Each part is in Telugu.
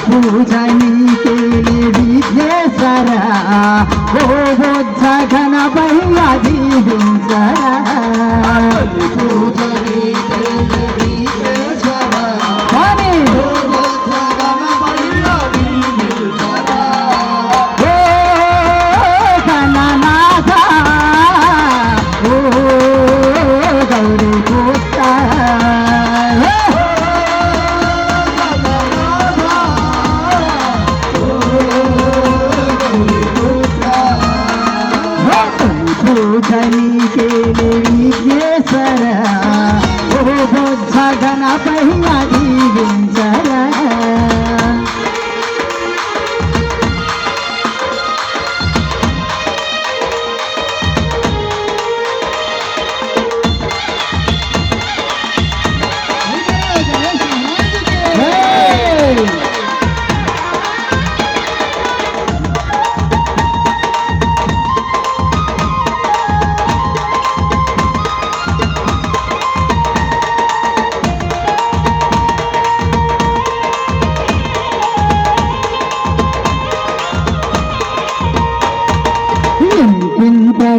పూజనీకే విఘ్నేశ్వరా ఓ బుద్ధ గణపయ్య దీవించరా పూజనీకే విఘ్నేశ్వరా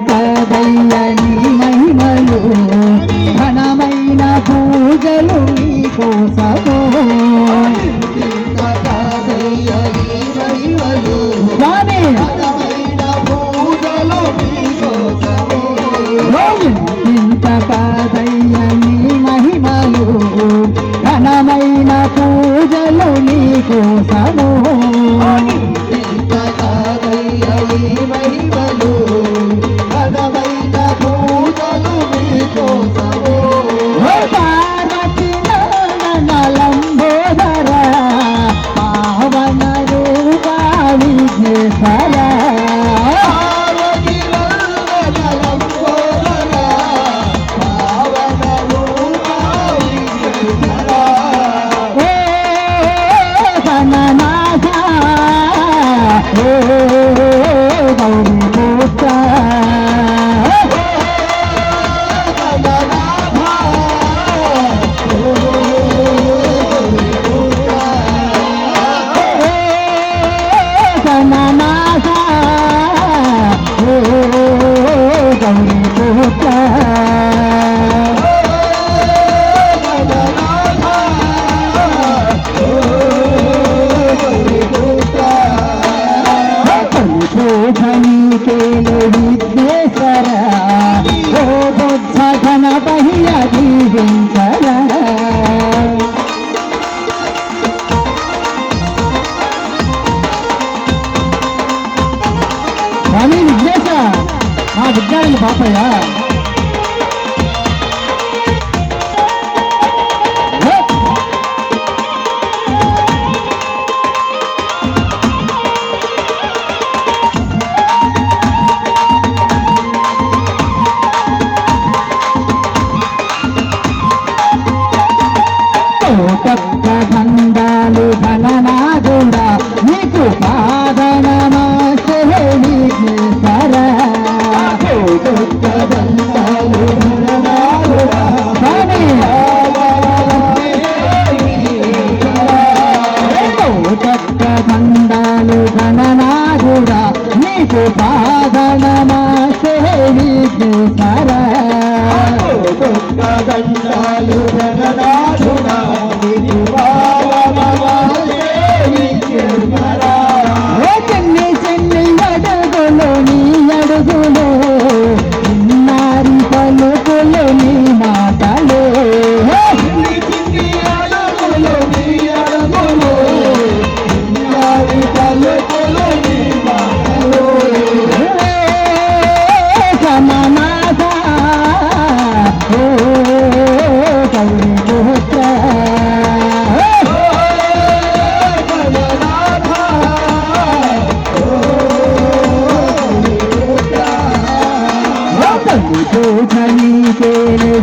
కదయ్యని మహిమలు ఘనమైన పూజలు నీకోసము ఇంత కాదయ్యని మహిమలు ఘనమైన పూజలు నీకోసము స్వామి విఘ్నేశ మా విజ్ఞాని పాపయ్య బంధాలు ఘననాగుడా నీకు పాదనమా బంధాలు ఘననాగుడా నీకు పాదనమా సేవించారా బంధాలు ఘననాగుడా నీకు పాదనమా సేవించారా చిన్ని చిన్ని అడుగులు నీ అడుగులు చిన్నారి పలుకులు నీ మాటలు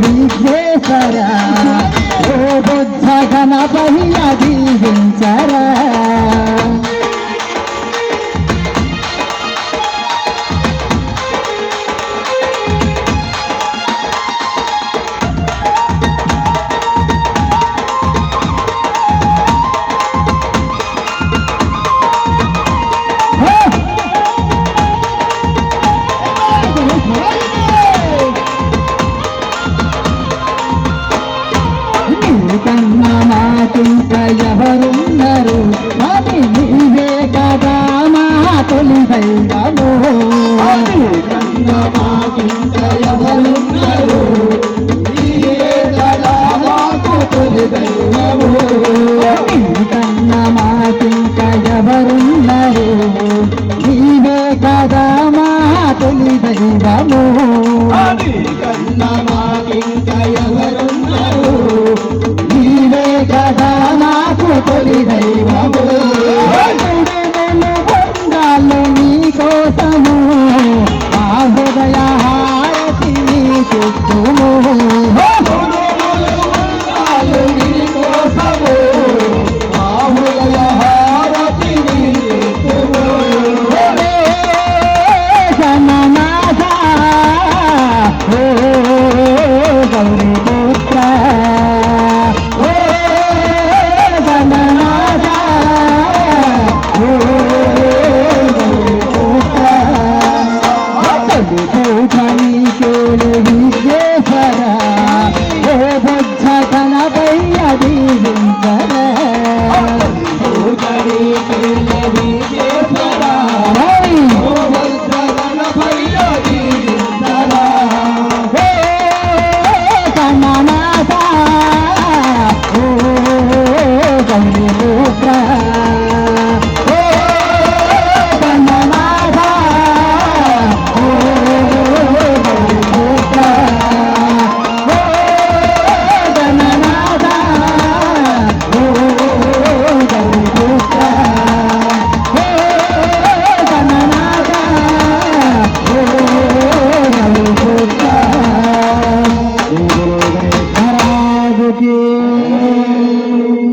విఘ్నేశ్వరా ఓ బుద్ధ గణపయ్య దీవించరా ఎవరున్నారు అది నీవే కదా మా తొలి దైవము కన్నా మాకింక ఎవరున్నారు నీవే కదా మాకు తొలి దైవము కన్నా మాకింక ఎవరున్నారు నీవే కదా మా తొలి దైవము కన్నా మాకింక ఎవరున్నారు నీవే కదా నాకు తొలి దైవము పొందాలు నీ కోసము ఆ హృదయ హారతి నీ చుట్టూము విశ్వేశ్వర